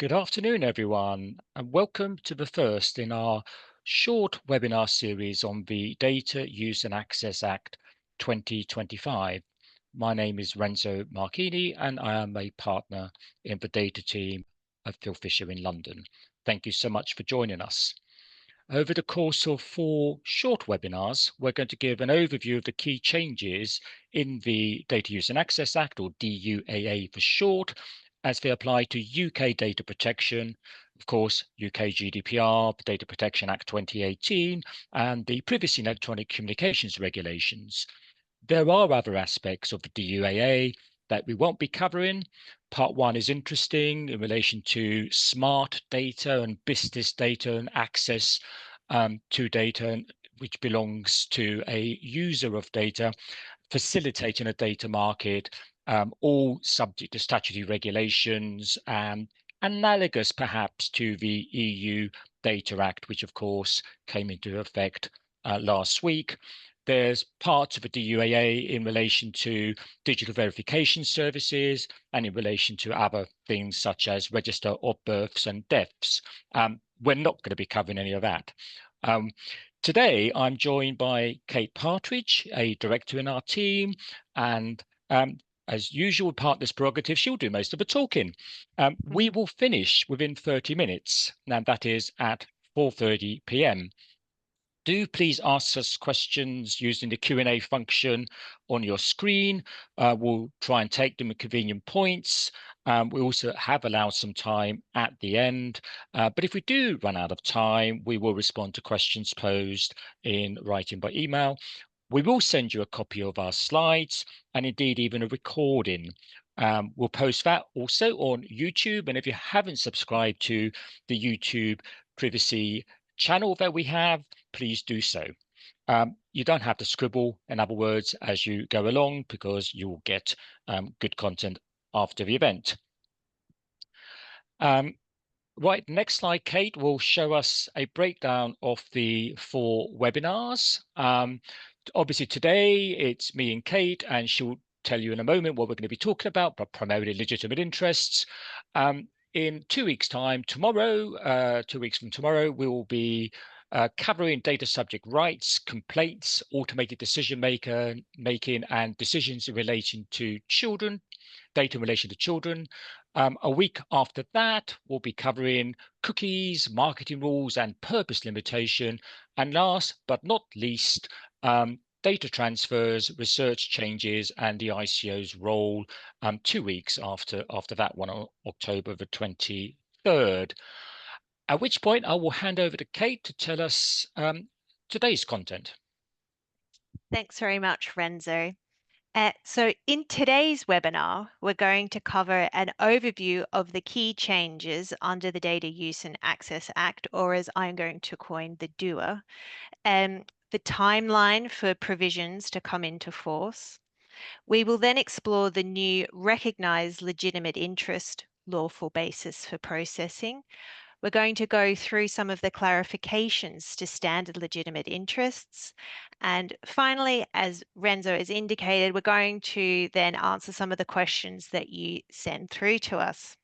Good afternoon, everyone, and welcome to the first in our short webinar series on the Data Use and Access Act 2025. My name is Renzo Marchini, and I am a partner in the data team of Phil Fisher in London. Thank you so much for joining us. Over the course of 4 short webinars, we're going to give an overview of the key changes in the Data Use and Access Act, or DUAA for short, as they apply to UK data protection, of course, UK GDPR, the Data Protection Act 2018, and the Privacy and Electronic Communications regulations. There are other aspects of the DUAA that we won't be covering. Part 1 is interesting in relation to smart data and business data and access to data, which belongs to a user of data, facilitating a data market, all subject to statutory regulations, analogous perhaps to the EU Data Act, which of course came into effect last week. There's parts of the DUAA in relation to digital verification services and in relation to other things such as register of births and deaths. We're not going to be covering any of that. Today, I'm joined by Kate Partridge, a director in our team, and as usual, partner's prerogative, she'll do most of the talking. We will finish within 30 minutes, and that is at 4:30 p.m. Do please ask us questions using the Q&A function on your screen. We'll try and take them at convenient points. We also have allowed some time at the end, but if we do run out of time, we will respond to questions posed in writing by email. We will send you a copy of our slides and indeed even a recording. We'll post that also on YouTube, and if you haven't subscribed to the YouTube privacy channel that we have, please do so. You don't have to scribble, in other words, as you go along, because you will get good content after the event. Right, next slide, Kate, will show us a breakdown of the 4 webinars. Obviously, today it's me and Kate, and she'll tell you in a moment what we're going to be talking about, but primarily legitimate interests. In 2 weeks' time, tomorrow, 2 weeks from tomorrow, we will be covering data subject rights, complaints, automated decision making, and decisions in relation to children, data in relation to children. A week after that, we'll be covering cookies, marketing rules, and purpose limitation. And last but not least, data transfers, research changes, and the ICO's role 2 weeks after that one, on October the 23rd. At which point I will hand over to Kate to tell us today's content. Thanks very much, Renzo. So in today's webinar, we're going to cover an overview of the key changes under the Data Use and Access Act, or as I'm going to coin, the DUAA, the timeline for provisions to come into force. We will then explore the new recognised legitimate interest lawful basis for processing. We're going to go through some of the clarifications to standard legitimate interests. And finally, as Renzo has indicated, we're going to then answer some of the questions that you send through to us.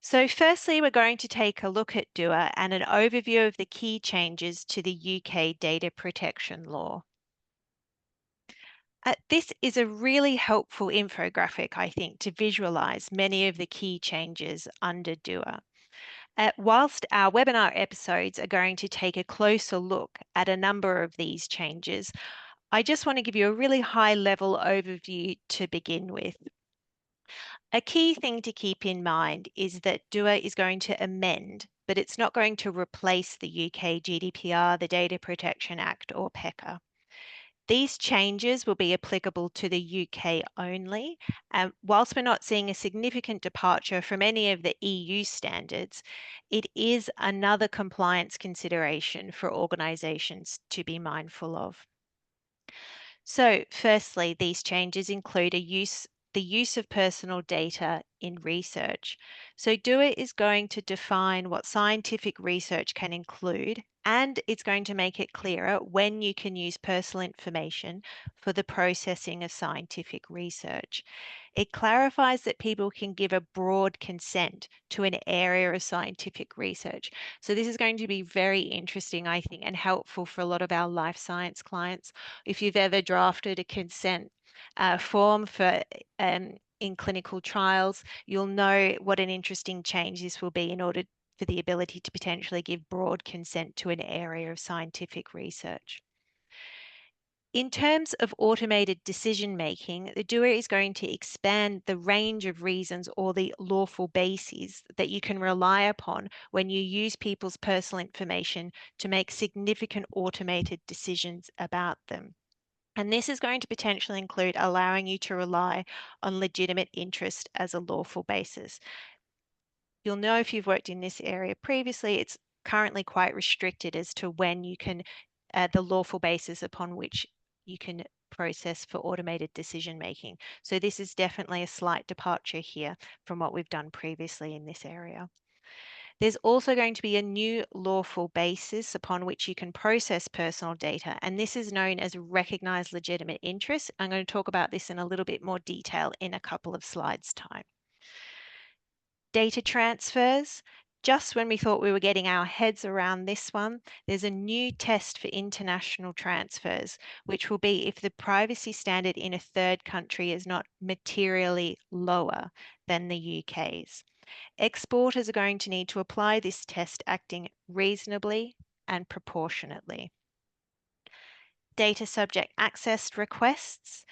So firstly, we're going to take a look at DUAA and an overview of the key changes to the UK data protection law. This is a really helpful infographic, I think, to visualize many of the key changes under DUAA. Whilst our webinar episodes are going to take a closer look at a number of these changes, I just want to give you a really high-level overview to begin with. A key thing to keep in mind is that DUAA is going to amend, but it's not going to replace the UK GDPR, the Data Protection Act, or PECA. These changes will be applicable to the UK only. Whilst we're not seeing a significant departure from any of the EU standards, it is another compliance consideration for organisations to be mindful of. So firstly, these changes include a use the use of personal data in research. So DUA is going to define what scientific research can include, and it's going to make it clearer when you can use personal information for the processing of scientific research. It clarifies that people can give a broad consent to an area of scientific research. So this is going to be very interesting, I think, and helpful for a lot of our life science clients. If you've ever drafted a consent form for in clinical trials, you'll know what an interesting change this will be in order for the ability to potentially give broad consent to an area of scientific research. In terms of automated decision making, the DUA is going to expand the range of reasons or the lawful bases that you can rely upon when you use people's personal information to make significant automated decisions about them. And this is going to potentially include allowing you to rely on legitimate interest as a lawful basis. You'll know if you've worked in this area previously, it's currently quite restricted as to when you can, the lawful basis upon which you can process for automated decision making. So this is definitely a slight departure here from what we've done previously in this area. There's also going to be a new lawful basis upon which you can process personal data, and this is known as recognized legitimate interest. I'm going to talk about this in a little bit more detail in a couple of slides' time. Data transfers. Just when we thought we were getting our heads around this one, there's a new test for international transfers, which will be if the privacy standard in a third country is not materially lower than the UK's. Exporters are going to need to apply this test acting reasonably and proportionately. Data subject access requests.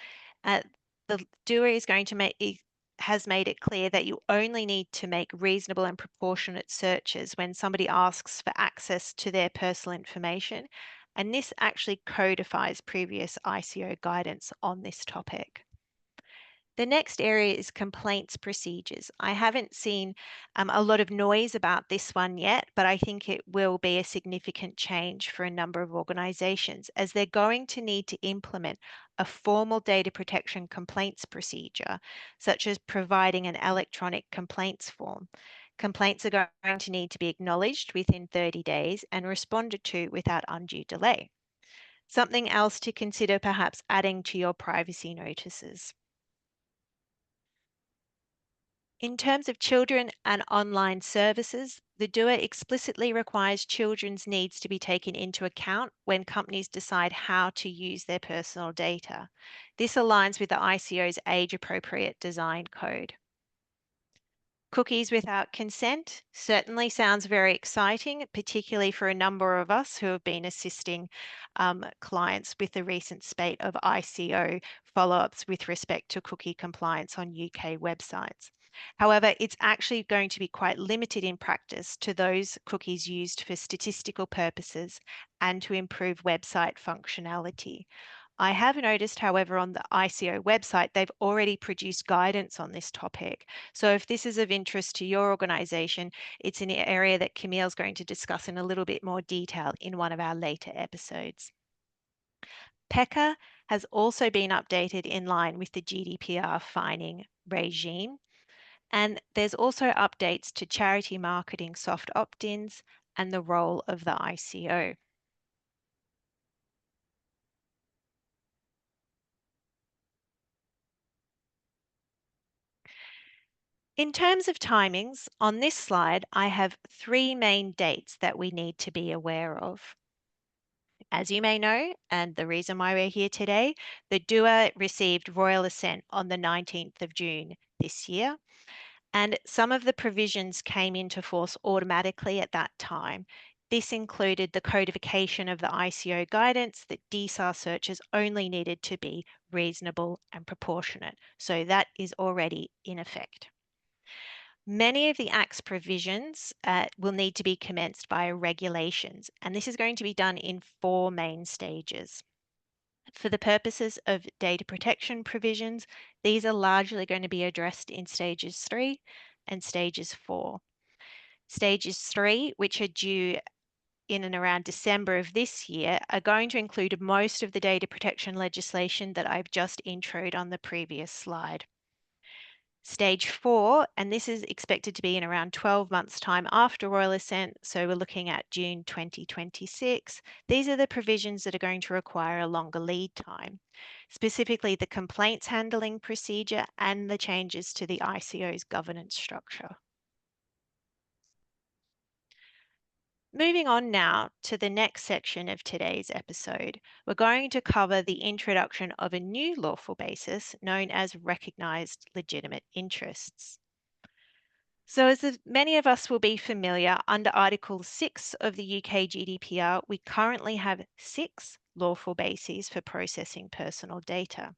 The DUA is going to has made it clear that you only need to make reasonable and proportionate searches when somebody asks for access to their personal information. And this actually codifies previous ICO guidance on this topic. The next area is complaints procedures. I haven't seen a lot of noise about this one yet, but I think it will be a significant change for a number of organizations as they're going to need to implement a formal data protection complaints procedure, such as providing an electronic complaints form. Complaints are going to need to be acknowledged within 30 days and responded to without undue delay. Something else to consider perhaps adding to your privacy notices. In terms of children and online services, the DUA explicitly requires children's needs to be taken into account when companies decide how to use their personal data. This aligns with the ICO's age appropriate design code. Cookies without consent certainly sounds very exciting, particularly for a number of us who have been assisting clients with the recent spate of ICO follow ups with respect to cookie compliance on UK websites. However, it's actually going to be quite limited in practice to those cookies used for statistical purposes and to improve website functionality. I have noticed, however, on the ICO website, they've already produced guidance on this topic. So if this is of interest to your organization, it's an area that Camille's going to discuss in a little bit more detail in one of our later episodes. PECA has also been updated in line with the GDPR fining regime. And there's also updates to charity marketing soft opt-ins and the role of the ICO. In terms of timings, on this slide, I have three main dates that we need to be aware of. As you may know, and the reason why we're here today, the DUA received royal assent on the 19th of June this year, and some of the provisions came into force automatically at that time. This included the codification of the ICO guidance that DSAR searches only needed to be reasonable and proportionate. So that is already in effect. Many of the Act's provisions will need to be commenced via regulations, and this is going to be done in four main stages. For the purposes of data protection provisions, these are largely going to be addressed in stages 3 and stages 4. Stages 3, which are due in and around December of this year, are going to include most of the data protection legislation that I've just introed on the previous slide. Stage 4, and this is expected to be in around 12 months' time after royal assent, so we're looking at June 2026. These are the provisions that are going to require a longer lead time, specifically the complaints handling procedure and the changes to the ICO's governance structure. Moving on now to the next section of today's episode, we're going to cover the introduction of a new lawful basis known as recognised legitimate interests. So, as many of us will be familiar, under Article 6 of the UK GDPR, we currently have 6 lawful bases for processing personal data.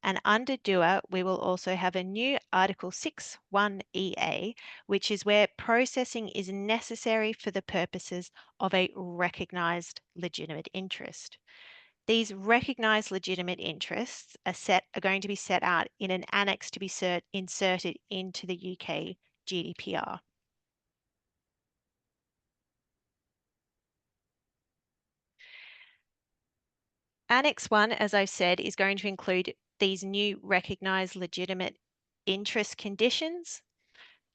And under DUAA, we will also have a new Article 6(1)(ea), which is where processing is necessary for the purposes of a recognised legitimate interest. These recognised legitimate interests are going to be set out in an annex to be inserted into the UK GDPR. Annex 1, as I've said, is going to include these new recognised legitimate interest conditions,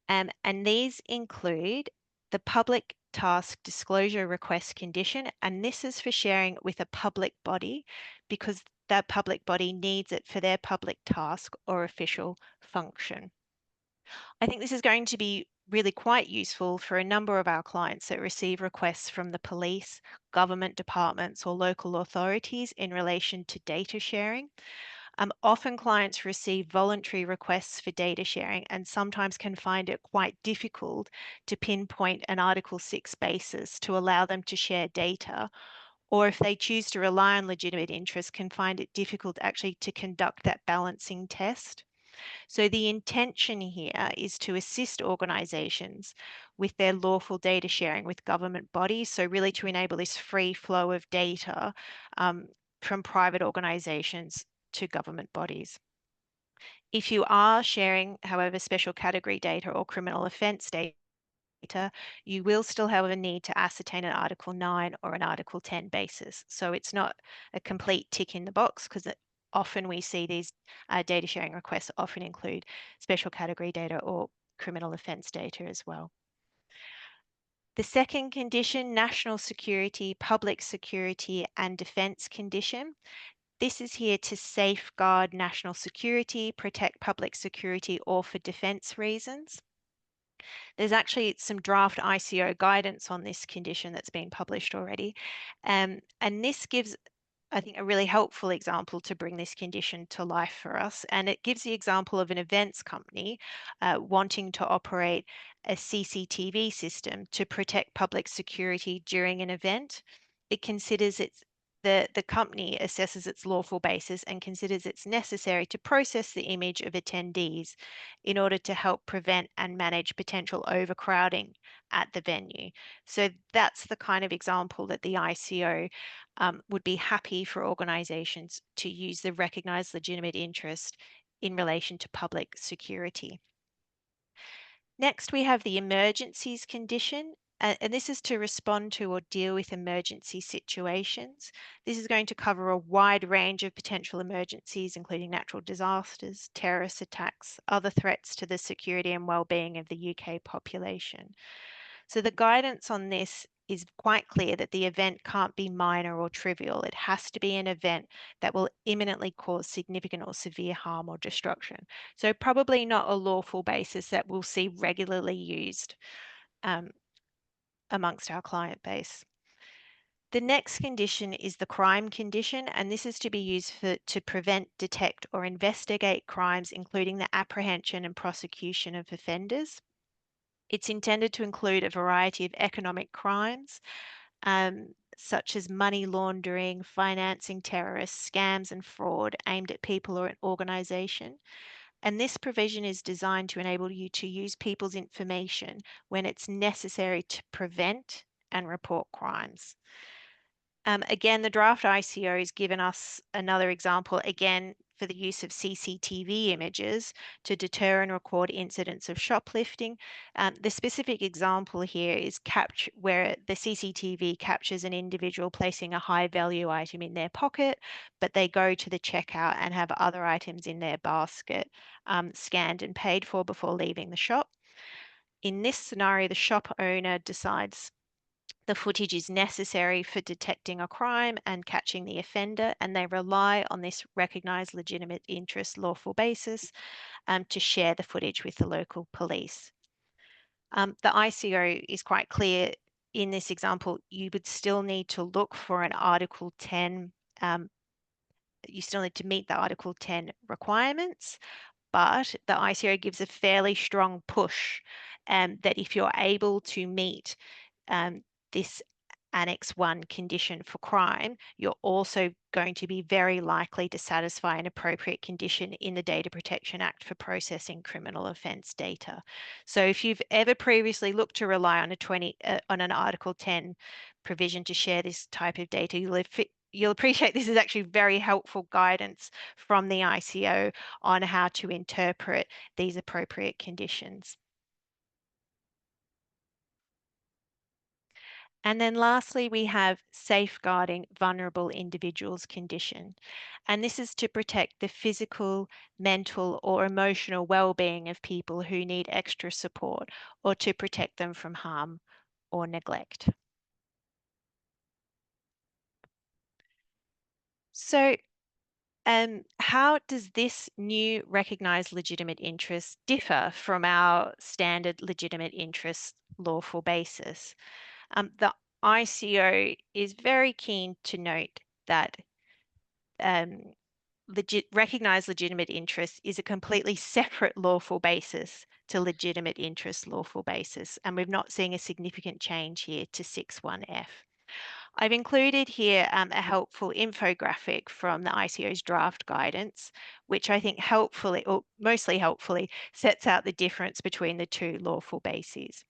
and these include the public task disclosure request condition, and this is for sharing with a public body because that public body needs it for their public task or official function. I think this is going to be really quite useful for a number of our clients that receive requests from the police, government departments, or local authorities in relation to data sharing. Often clients receive voluntary requests for data sharing and sometimes can find it quite difficult to pinpoint an Article 6 basis to allow them to share data, or if they choose to rely on legitimate interest, can find it difficult actually to conduct that balancing test. So the intention here is to assist organisations with their lawful data sharing with government bodies. So really to enable this free flow of data from private organisations to government bodies. If you are sharing, however, special category data or criminal offence data, you will still have a need to ascertain an Article 9 or an Article 10 basis. So it's not a complete tick in the box because often we see these data sharing requests often include special category data or criminal offence data as well. The second condition, national security, public security and defence condition. This is here to safeguard national security, protect public security or for defence reasons. There's actually some draft ICO guidance on this condition that's been published already. And this gives, I think, a really helpful example to bring this condition to life for us. And it gives the example of an events company wanting to operate a CCTV system to protect public security during an event. It considers the company assesses its lawful basis and considers it's necessary to process the image of attendees in order to help prevent and manage potential overcrowding at the venue. So that's the kind of example that the ICO would be happy for organisations to use the recognised legitimate interest in relation to public security. Next, we have the emergencies condition, and this is to respond to or deal with emergency situations. This is going to cover a wide range of potential emergencies, including natural disasters, terrorist attacks, other threats to the security and well-being of the UK population. So the guidance on this is quite clear that the event can't be minor or trivial. It has to be an event that will imminently cause significant or severe harm or destruction. So probably not a lawful basis that we'll see regularly used amongst our client base. The next condition is the crime condition, and this is to be used to prevent, detect, or investigate crimes, including the apprehension and prosecution of offenders. It's intended to include a variety of economic crimes, such as money laundering, financing terrorists, scams, and fraud aimed at people or an organization. And this provision is designed to enable you to use people's information when it's necessary to prevent and report crimes. Again, the draft ICO has given us another example, again, for the use of CCTV images to deter and record incidents of shoplifting. The specific example here is where the CCTV captures an individual placing a high value item in their pocket, but they go to the checkout and have other items in their basket scanned and paid for before leaving the shop. In this scenario, the shop owner decides the footage is necessary for detecting a crime and catching the offender, and they rely on this recognised legitimate interest lawful basis to share the footage with the local police. The ICO is quite clear in this example. You would still need to look for an Article 10, you still need to meet the Article 10 requirements, but the ICO gives a fairly strong push that if you're able to meet this Annex 1 condition for crime, you're also going to be very likely to satisfy an appropriate condition in the Data Protection Act for processing criminal offence data. So if you've ever previously looked to rely on on an Article 10 provision to share this type of data, you'll appreciate this is actually very helpful guidance from the ICO on how to interpret these appropriate conditions. And then lastly, we have safeguarding vulnerable individuals condition. And this is to protect the physical, mental, or emotional well-being of people who need extra support, or to protect them from harm or neglect. So how does this new recognised legitimate interest differ from our standard legitimate interest lawful basis? The ICO is very keen to note that um, recognised legitimate interest is a completely separate lawful basis to legitimate interest lawful basis, and we're not seeing a significant change here to 6.1f. I've included here a helpful infographic from the ICO's draft guidance, which I think helpfully, or mostly helpfully, sets out the difference between the two lawful bases.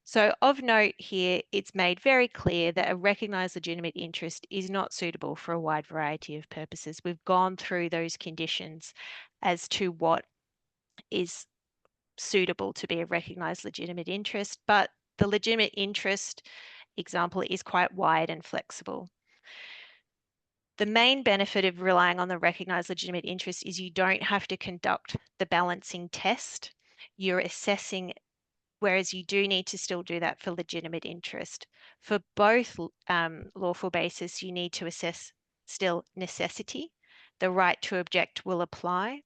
So of note here, it's made very clear that a recognised legitimate interest is not suitable for a wide variety of purposes. We've gone through those conditions as to what is suitable to be a recognised legitimate interest, but the legitimate interest example is quite wide and flexible. The main benefit of relying on the recognised legitimate interest is you don't have to conduct the balancing test. You're assessing, whereas you do need to still do that for legitimate interest. For both lawful basis, you need to assess still necessity. The right to object will apply.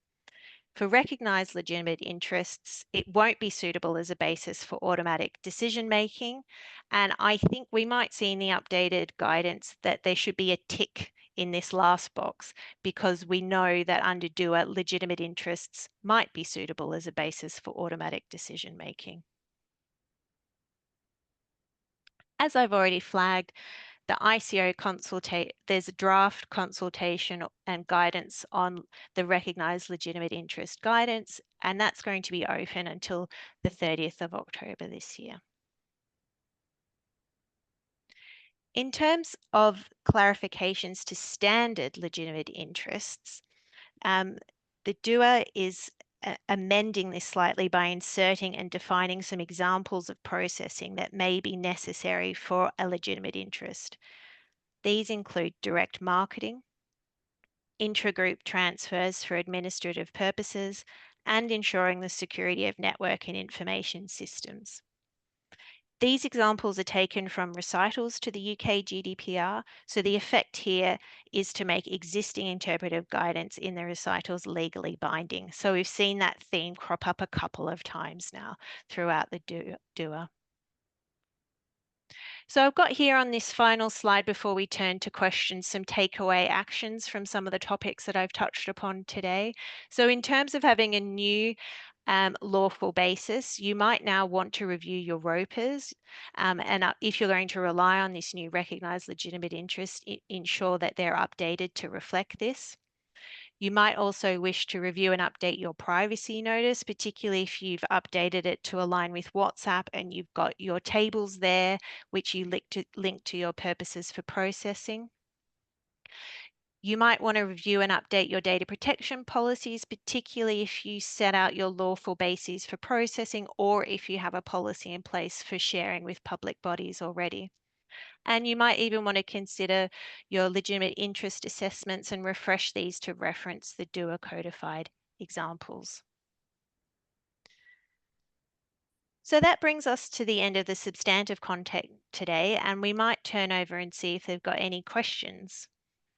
For recognised legitimate interests, it won't be suitable as a basis for automatic decision making. And I think we might see in the updated guidance that there should be a tick in this last box, because we know that under DUAA, legitimate interests might be suitable as a basis for automatic decision making. As I've already flagged, the ICO there's a draft consultation and guidance on the recognised legitimate interest guidance, and that's going to be open until the 30th of October this year. In terms of clarifications to standard legitimate interests, the DUAA is amending this slightly by inserting and defining some examples of processing that may be necessary for a legitimate interest. These include direct marketing, intragroup transfers for administrative purposes, and ensuring the security of network and information systems. These examples are taken from recitals to the UK GDPR, so the effect here is to make existing interpretive guidance in the recitals legally binding. So we've seen that theme crop up a couple of times now throughout the DUAA. So I've got here on this final slide before we turn to questions, some takeaway actions from some of the topics that I've touched upon today. So in terms of having a new lawful basis, you might now want to review your ROPAs, and if you're going to rely on this new recognised legitimate interest, ensure that they're updated to reflect this. You might also wish to review and update your privacy notice, particularly if you've updated it to align with WhatsApp and you've got your tables there, which you link to your purposes for processing. You might want to review and update your data protection policies, particularly if you set out your lawful bases for processing or if you have a policy in place for sharing with public bodies already. And you might even want to consider your legitimate interest assessments and refresh these to reference the DUA codified examples. So that brings us to the end of the substantive content today, and we might turn over and see if they've got any questions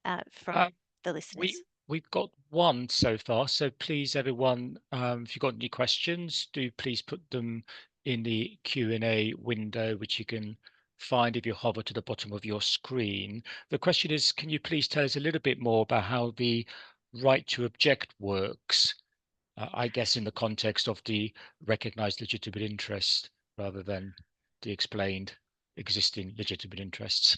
Uh, from the we listeners. we've got one so far, so please, everyone, if you've got any questions, do please put them in the Q&A window, which you can find if you hover to the bottom of your screen. The question is, can you please tell us a little bit more about how the right to object works? I guess in the context of the recognized legitimate interest rather than the explained existing legitimate interests.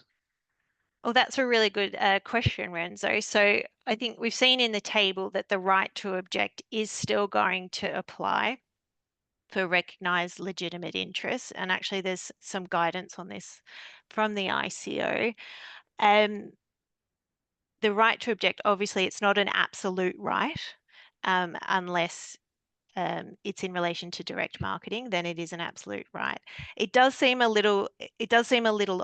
Well, that's a really good question, Renzo. So I think we've seen in the table that the right to object is still going to apply for recognized legitimate interests. And actually, there's some guidance on this from the ICO. Um, the right to object, obviously, it's not an absolute right unless it's in relation to direct marketing, then it is an absolute right. It does seem a little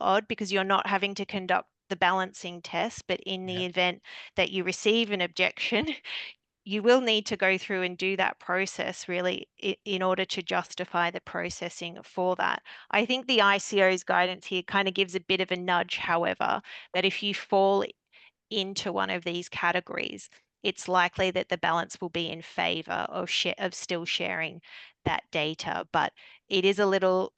odd because you're not having to conduct the balancing test, but in Yeah. the event that you receive an objection, you will need to go through and do that process really in order to justify the processing for that. I think the ICO's guidance here kind of gives a bit of a nudge, however, that if you fall into one of these categories, it's likely that the balance will be in favor of still sharing that data. But it is a little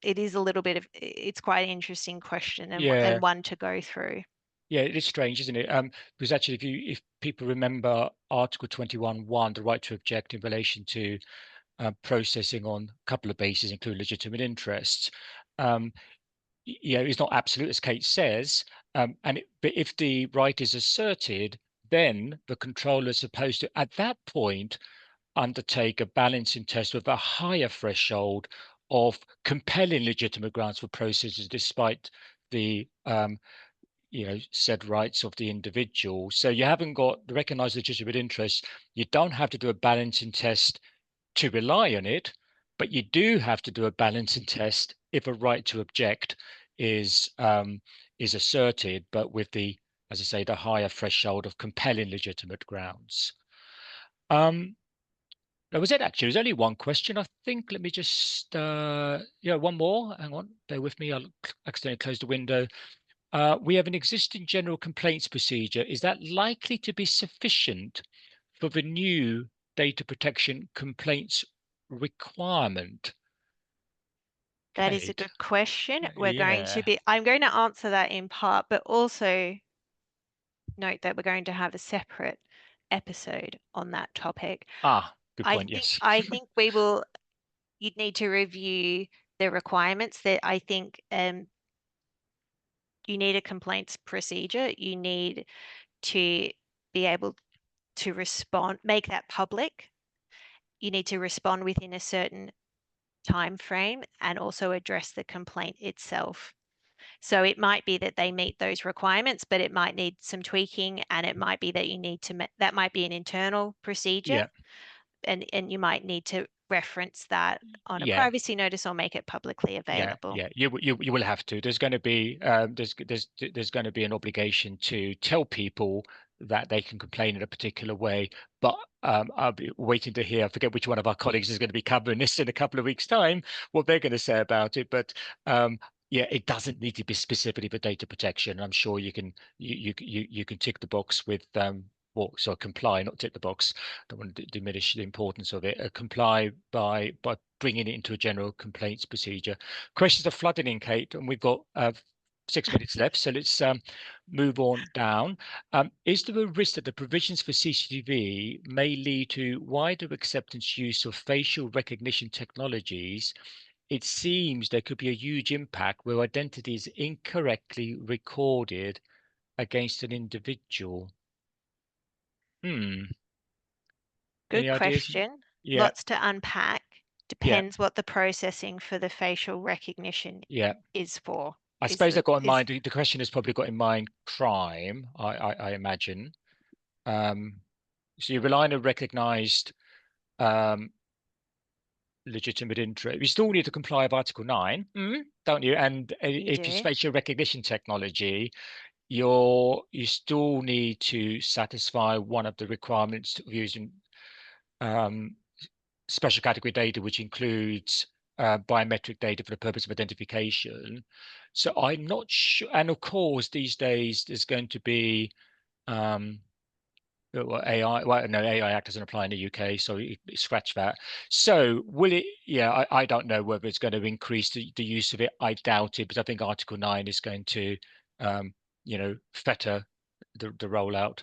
bit of, it's quite an interesting question Yeah. and one to go through. Yeah, it is strange, isn't it? Because actually, if people remember Article 21(1), the right to object in relation to processing on a couple of bases, including legitimate interests, um, it's not absolute, as Kate says. But if the right is asserted, then the controller is supposed to, at that point, undertake a balancing test with a higher threshold of compelling legitimate grounds for processes, despite the said rights of the individual. So you haven't got the recognized legitimate interest. You don't have to do a balancing test to rely on it, but you do have to do a balancing test if a right to object is asserted, but with the, as I say, the higher threshold of compelling legitimate grounds. That was it, actually. There's only one question, I think. Let me just one more. Hang on, bear with me. I'll accidentally close the window. We have an existing general complaints procedure. Is that likely to be sufficient for the new data protection complaints requirement? That is a Kate? good question. Yeah. I'm going to answer that in part, but also note that we're going to have a separate episode on that topic. Ah, good point. Yes. I think you'd need to review the requirements that I think you need a complaints procedure. You need to be able to respond, make that public. You need to respond within a certain time frame and also address the complaint itself. So it might be that they meet those requirements, but it might need some tweaking, and it might be that you need to that might be an internal procedure, Yeah. and you might need to reference that on a Yeah. privacy notice or make it publicly Yeah, available. yeah, you will have to. There's going to be there's going to be an obligation to tell people that they can complain in a particular way. But I'll be waiting to hear. I forget which one of our colleagues is going to be covering this in a couple of weeks' time, what they're going to say about it. But yeah, it doesn't need to be specifically for data protection. I'm sure you can tick the box with well, so comply, not tick the box. Don't want to diminish the importance of it. Comply by bringing it into a general complaints procedure. Questions are flooding in, Kate, and we've got 6 minutes left, so let's move on down. Is there a risk that the provisions for CCTV may lead to wider acceptance use of facial recognition technologies? It seems there could be a huge impact where identity is incorrectly recorded against an individual. Hmm. Good Any ideas? question. Yeah, Lots to unpack. yeah, Depends what the processing for the facial recognition yeah. is for. I Is suppose the I've got in is mind, the question has probably got in mind crime, I imagine. So you rely on a recognised um, legitimate interest. You still need to comply with Article 9, don't you? And You if it's do? facial recognition technology, you still need to satisfy one of the requirements of using um, special category data, which includes biometric data for the purpose of identification. So I'm not sure. And of course, these days there's going to be um, well, AI. Well, no, AI Act doesn't apply in the UK, so scratch that. So will it? Yeah, I don't know whether it's going to increase the use of it. I doubt it, but I think Article 9 is going to, um, fetter the rollout.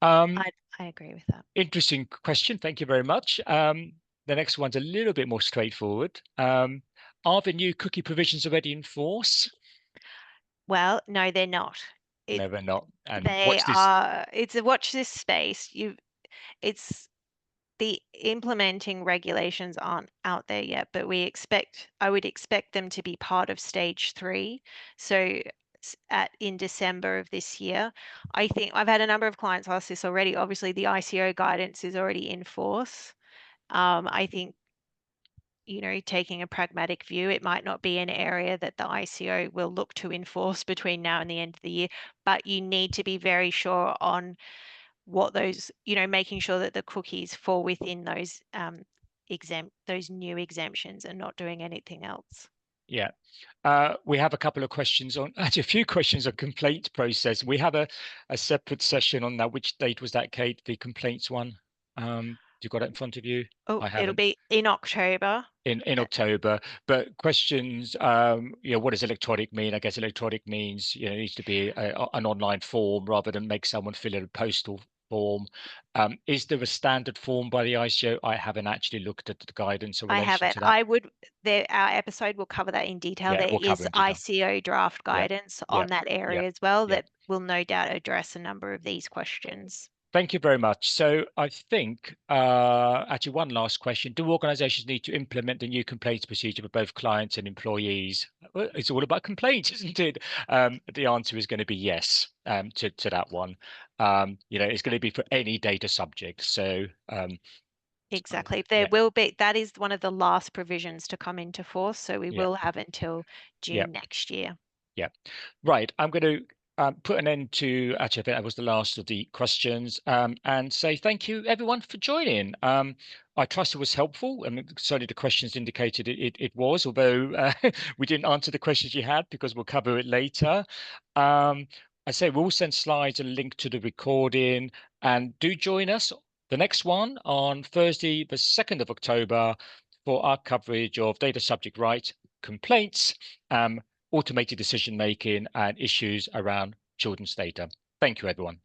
Um, I agree with that. Interesting question. Thank you very much. The next one's a little bit more straightforward. Are the new cookie provisions already in force? Well, no, they're not. It No, they're not. And they what's this? are it's a watch this space. It's the implementing regulations aren't out there yet, but I would expect them to be part of stage 3. So at in December of this year. I think I've had a number of clients ask this already. Obviously, the ICO guidance is already in force. I think, taking a pragmatic view, it might not be an area that the ICO will look to enforce between now and the end of the year, but you need to be very sure on what those, making sure that the cookies fall within those new exemptions and not doing anything else. Yeah. We have a couple of questions on, actually, a few questions on complaint process. We have a separate session on that. Which date was that, Kate? The complaints one? You got it in front of you? Oh, I it'll haven't. be in October. In Uh, October. But questions, what does electronic mean? I guess electronic means, it needs to be an online form rather than make someone fill in a postal form. Is there a standard form by the ICO? I haven't actually looked at the guidance in I have relation it. to that. Our episode will cover that in detail. Yeah, There we'll cover is in detail. ICO draft Yeah, guidance yeah, on that yeah, area as well yeah. that will no doubt address a number of these questions. Thank you very much. So I think, actually, one last question. Do organizations need to implement the new complaints procedure for both clients and employees? Well, it's all about complaints, isn't it? The answer is going to be yes, to that one. It's going to be for any data subject. So Exactly. There yeah, will be, that is one of the last provisions to come into force. So we yeah, will have until yeah. June next year. Yeah. Right. I'm going to put an end to, actually, I think that was the last of the questions, and say thank you, everyone, for joining. I trust it was helpful. I mean, certainly the questions indicated it was, although we didn't answer the questions you had because we'll cover it later. Um, I say we'll send slides and link to the recording, and do join us the next one on Thursday, the 2nd of October, for our coverage of data subject right complaints. Automated decision making and issues around children's data. Thank you, everyone.